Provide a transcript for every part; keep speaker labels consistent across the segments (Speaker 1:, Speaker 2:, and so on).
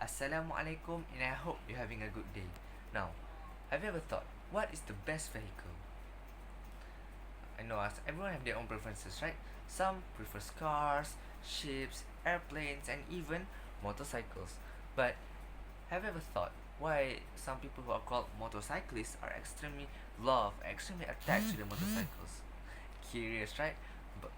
Speaker 1: Assalamualaikum, and I hope you're having a good day. Now, have you ever thought, what is the best vehicle? I know as everyone have their own preferences, right? Some prefers cars, ships, airplanes, and even motorcycles. But have you ever thought why some people who are called motorcyclists are extremely attached to the motorcycles? Curious, right? But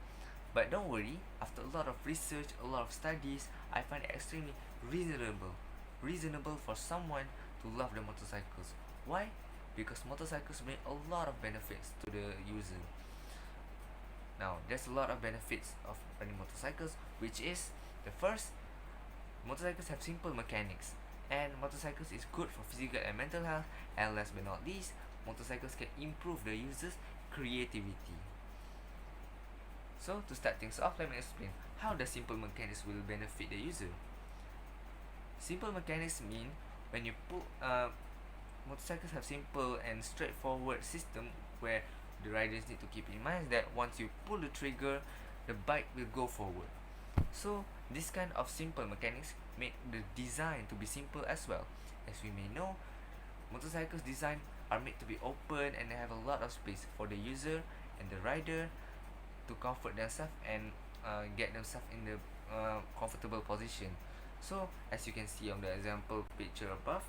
Speaker 1: but don't worry, after a lot of research, a lot of studies, I find it extremely reasonable. Reasonable for someone to love the motorcycles. Why? Because motorcycles bring a lot of benefits to the user. Now, there's a lot of benefits of riding motorcycles, which is the first, motorcycles have simple mechanics, and motorcycles is good for physical and mental health, and last but not least, motorcycles can improve the user's creativity. So to start things off, let me explain how the simple mechanics will benefit the user. Simple mechanics mean when you pull motorcycles have simple and straightforward system where the riders need to keep in mind that once you pull the trigger, the bike will go forward. So this kind of simple mechanics make the design to be simple as well. As we may know, motorcycles design are made to be open and they have a lot of space for the user and the rider to comfort themselves and get themselves in the comfortable position. So as you can see on the example picture above,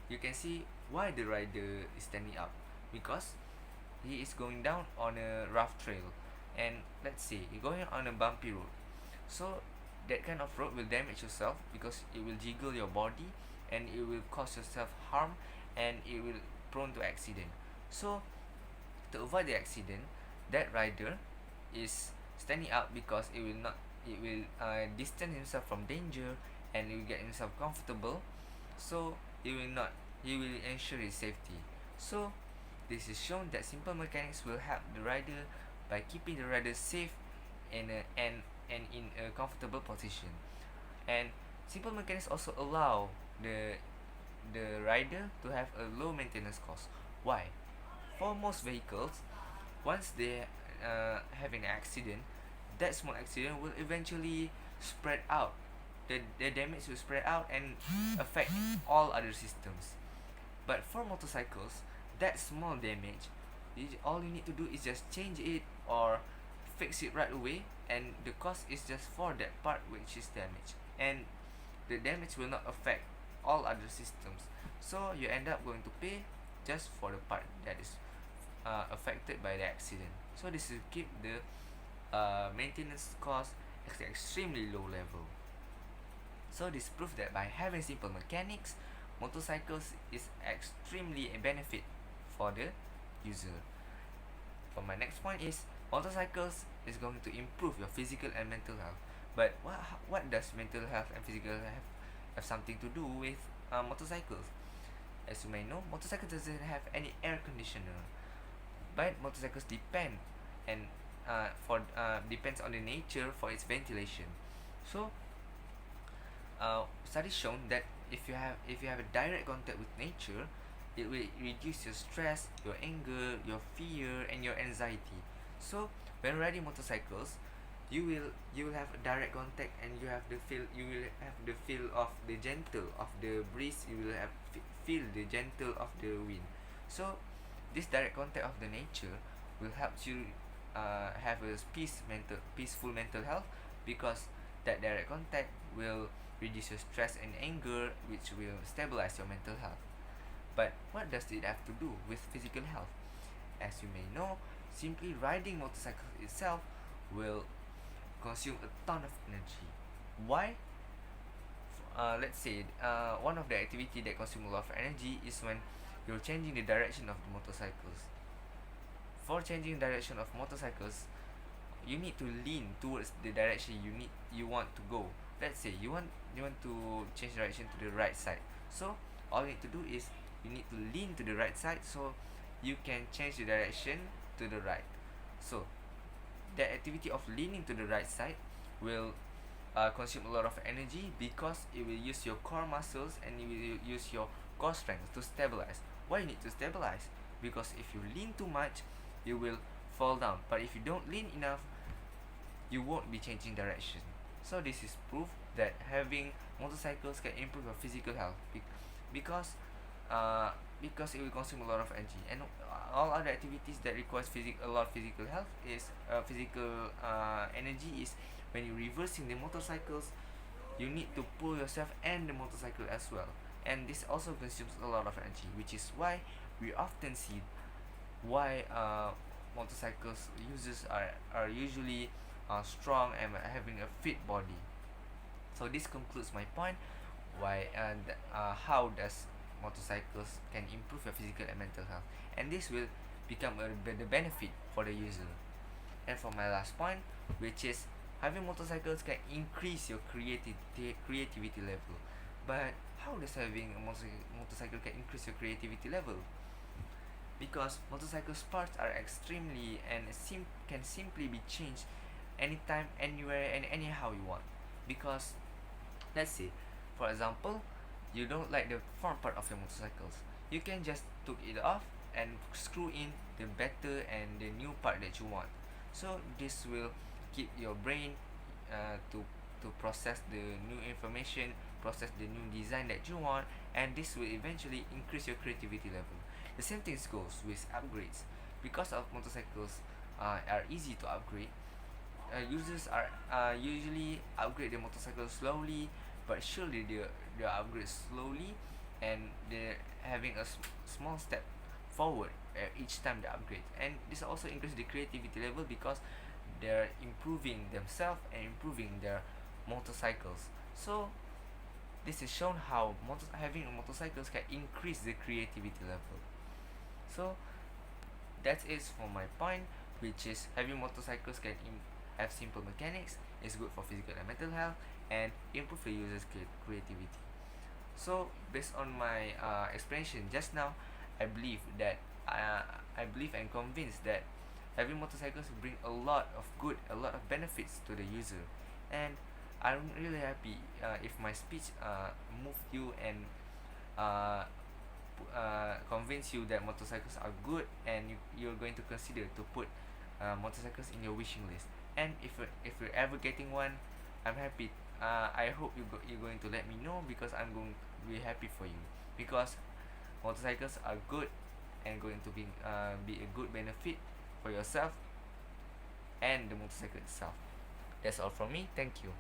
Speaker 1: you can see why the rider is standing up, because he is going down on a rough trail, and let's say you're going on a bumpy road. So that kind of road will damage yourself because it will jiggle your body and it will cause yourself harm and it will prone to accident. So to avoid the accident, that rider is standing up because it will distance himself from danger and he will get himself comfortable. So he will ensure his safety. So this is shown that simple mechanics will help the rider by keeping the rider safe and in a comfortable position. And simple mechanics also allow the rider to have a low maintenance cost. Why? For most vehicles, once they have an accident, that small accident will eventually spread out. The damage will spread out and affect all other systems. But for motorcycles, that small damage, all you need to do is just change it or fix it right away, and the cost is just for that part which is damaged, and the damage will not affect all other systems. So you end up going to pay just for the part that is affected by the accident. So this will keep the maintenance cost at an extremely low level. So this proves that by having simple mechanics, motorcycles is extremely a benefit for the user. For my next point is, motorcycles is going to improve your physical and mental health. But what does mental health and physical health have something to do with motorcycles? As you may know, motorcycle doesn't have any air conditioner, but motorcycles depends on the nature for its ventilation. So studies shown that if you have a direct contact with nature, it will reduce your stress, your anger, your fear, and your anxiety. So when riding motorcycles, you will have a direct contact, and you will have the feel of the gentle of the breeze. You will have feel the gentle of the wind. So this direct contact of the nature will help you have a peaceful mental health, because that direct contact will reduce your stress and anger, which will stabilize your mental health. But what does it have to do with physical health? As you may know, simply riding motorcycle itself will consume a ton of energy. Why? Let's say one of the activity that consume a lot of energy is when you're changing the direction of the motorcycles. For changing direction of motorcycles, you need to lean towards the direction you want to go. Let's say you want to change direction to the right side. So all you need to do is you need to lean to the right side so you can change the direction to the right. So the activity of leaning to the right side will consume a lot of energy, because it will use your core muscles and it will use your core strength to stabilize. Why you need to stabilize? Because if you lean too much, you will fall down. But if you don't lean enough, you won't be changing direction. So this is proof that having motorcycles can improve your physical health because uh, because it will consume a lot of energy, and all other activities that requires a lot of physical health is physical energy is when you're reversing the motorcycles, you need to pull yourself and the motorcycle as well, and this also consumes a lot of energy, which is why we often see why motorcycles users are usually strong and having a fit body. So this concludes my point why and how does motorcycles can improve your physical and mental health, and this will become the benefit for the user. And for my last point, which is having motorcycles can increase your creativity level. But how does having a motorcycle can increase your creativity level? Because motorcycle parts are extremely and can simply be changed anytime, anywhere, and anyhow you want. Because let's say, for example, you don't like the front part of your motorcycles, you can just took it off and screw in the better and the new part that you want. So this will keep your brain to process the new information, process the new design that you want, and this will eventually increase your creativity level. The same thing goes with upgrades. Because of motorcycles are easy to upgrade, users are usually upgrade their motorcycle slowly but surely. They upgrade slowly, and they're having a small step forward each time they upgrade, and this also increases the creativity level because they're improving themselves and improving their motorcycles. So this is shown how having a motorcycles can increase the creativity level. So that's it for my point, which is having motorcycles can have simple mechanics, is good for physical and mental health, and improve the user's creativity. So based on my explanation just now, I believe that I believe and convinced that having motorcycles will bring a lot of good, a lot of benefits to the user, and I'm really happy if my speech moved you and uh, convince you that motorcycles are good, and you're going to consider to put motorcycles in your wishing list. And if you're ever getting one, I'm happy. I hope you're going to let me know, because I'm going to be happy for you, because motorcycles are good and going to be a good benefit for yourself and the motorcycle itself. That's all from me. Thank you.